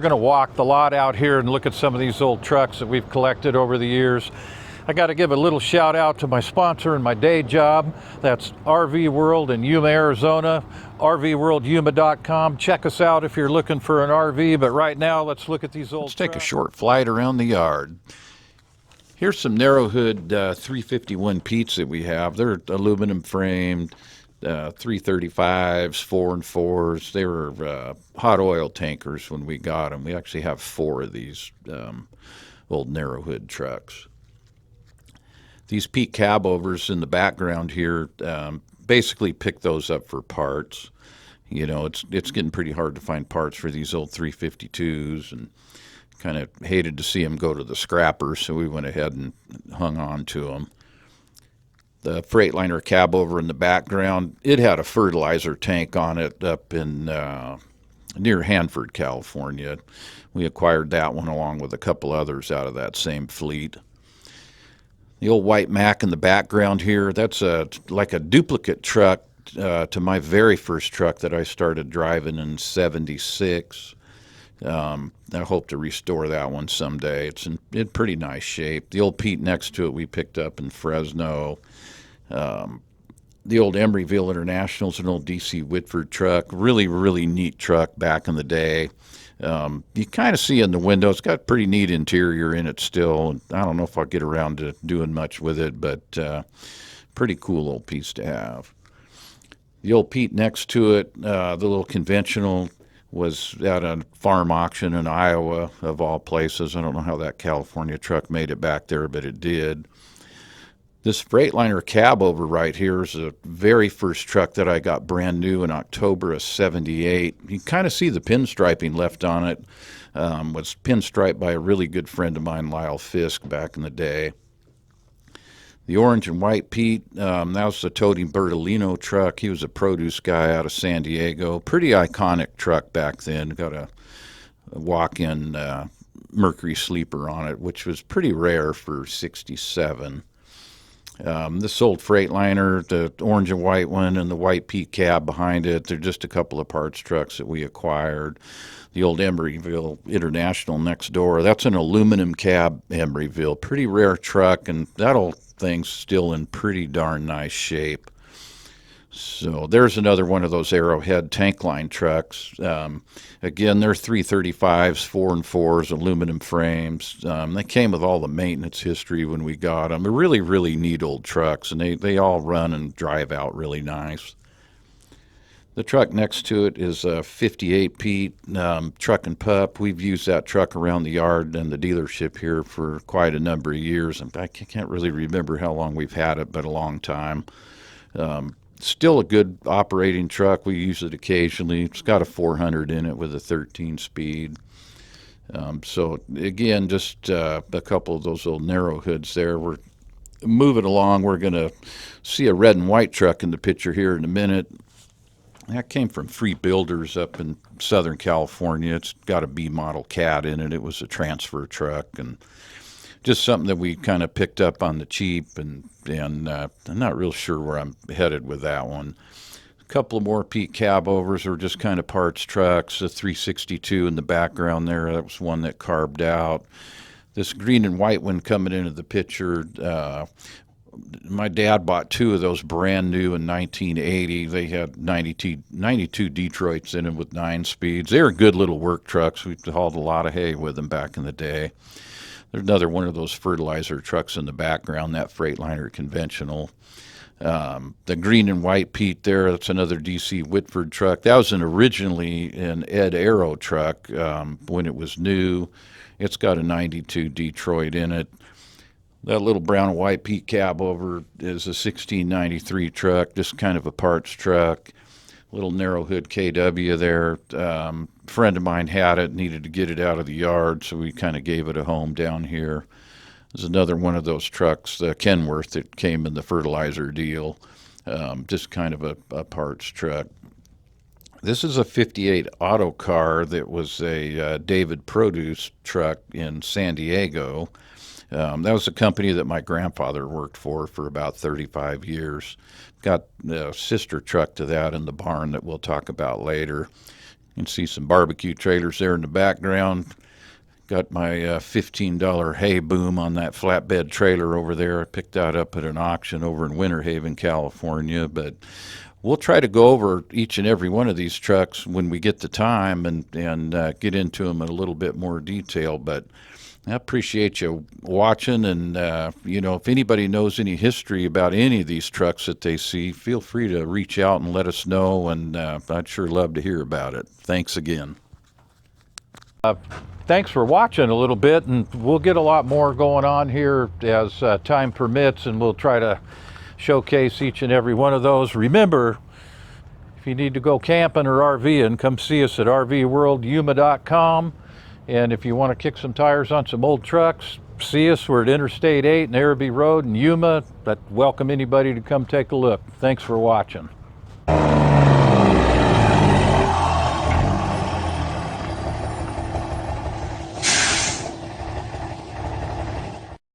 going to walk the lot out here and look at some of these old trucks that we've collected over the years. I got to give a little shout out to my sponsor and my day job. That's RV World in Yuma, Arizona, rvworldyuma.com. Check us out if you're looking for an RV, but right now let's look at these old trucks. Let's take a short flight around the yard. Here's some narrow hood 351 Pete's that we have. They're aluminum framed, 335s, 4 and 4s. They were hot oil tankers when we got them. We actually have 4 of these old narrow hood trucks. These Pete cab overs in the background here, basically pick those up for parts. You know, it's getting pretty hard to find parts for these old 352s, and kind of hated to see them go to the scrappers, so we went ahead and hung on to them. The Freightliner cab over in the background, it had a fertilizer tank on it up in near Hanford, California. We acquired that one along with a couple others out of that same fleet. The old white Mac in the background here, that's like a duplicate truck to my very first truck that I started driving in '76. I hope to restore that one someday. It's in pretty nice shape. The old Pete next to it we picked up in Fresno. The old Emeryville International is an old DC Whitford truck. Really, really neat truck back in the day. You kind of see in the window, it's got a pretty neat interior in it still. I don't know if I'll get around to doing much with it, but pretty cool old piece to have. The old Pete next to it, the little conventional, was at a farm auction in Iowa, of all places. I don't know how that California truck made it back there, but it did. This Freightliner cab over right here is the very first truck that I got brand new in October of '78. You can kind of see the pinstriping left on it. Was pinstriped by a really good friend of mine, Lyle Fisk, back in the day. The orange and white Pete, that was the Tony Bertolino truck. He was a produce guy out of San Diego. Pretty iconic truck back then. Got a walk-in Mercury sleeper on it, which was pretty rare for '67. This old Freightliner, the orange and white one, and the white Pete cab behind it, they're just a couple of parts trucks that we acquired. The old Emeryville International next door, that's an aluminum cab Emeryville. Pretty rare truck, and that old thing's still in pretty darn nice shape. So there's another one of those Arrowhead tank line trucks. Again, they're 335s, 4 and 4s, aluminum frames. They came with all the maintenance history when we got them. They're really, really neat old trucks, and they all run and drive out really nice. The truck next to it is a 58 Pete truck and pup. We've used that truck around the yard and the dealership here for quite a number of years. I can't really remember how long we've had it, but a long time. Still a good operating truck. We use it occasionally. It's got a 400 in it with a 13-speed. So again, just a couple of those old narrow hoods there. We're moving along. We're going to see a red and white truck in the picture here in a minute. That came from Free Builders up in Southern California. It's got a B model cat in it. It was a transfer truck, and just something that we kind of picked up on the cheap, and I'm not real sure where I'm headed with that one. A couple of more Pete cab overs are just kind of parts trucks. A 362 in the background there, that was one that carved out. This green and white one coming into the picture, my dad bought 2 of those brand new in 1980. They had 92 Detroits in them with 9 speeds. They were good little work trucks. We hauled a lot of hay with them back in the day. There's another one of those fertilizer trucks in the background, that Freightliner conventional. The green and white Pete there, that's another DC Whitford truck. That was originally an Ed Arrow truck when it was new. It's got a 92 Detroit in it. That little brown and white Pete cab over is a 1693 truck, just kind of a parts truck. Little narrow hood KW there. Friend of mine had it, needed to get it out of the yard, so we kind of gave it a home down here. There's another one of those trucks, the Kenworth, that came in the fertilizer deal. Just kind of a parts truck. This is a 58 Autocar that was a David Produce truck in San Diego. That was a company that my grandfather worked for about 35 years. Got a sister truck to that in the barn that we'll talk about later. You can see some barbecue trailers there in the background. Got my $15 hay boom on that flatbed trailer over there. I picked that up at an auction over in Winter Haven, California. But we'll try to go over each and every one of these trucks when we get the time and get into them in a little bit more detail. But I appreciate you watching, and if anybody knows any history about any of these trucks that they see, feel free to reach out and let us know, and I'd sure love to hear about it. Thanks again. Thanks for watching a little bit, and we'll get a lot more going on here as time permits, and we'll try to showcase each and every one of those. Remember, if you need to go camping or RVing, come see us at rvworldyuma.com. And if you want to kick some tires on some old trucks, see us. We're at Interstate 8 and Araby Road in Yuma. But welcome anybody to come take a look. Thanks for watching.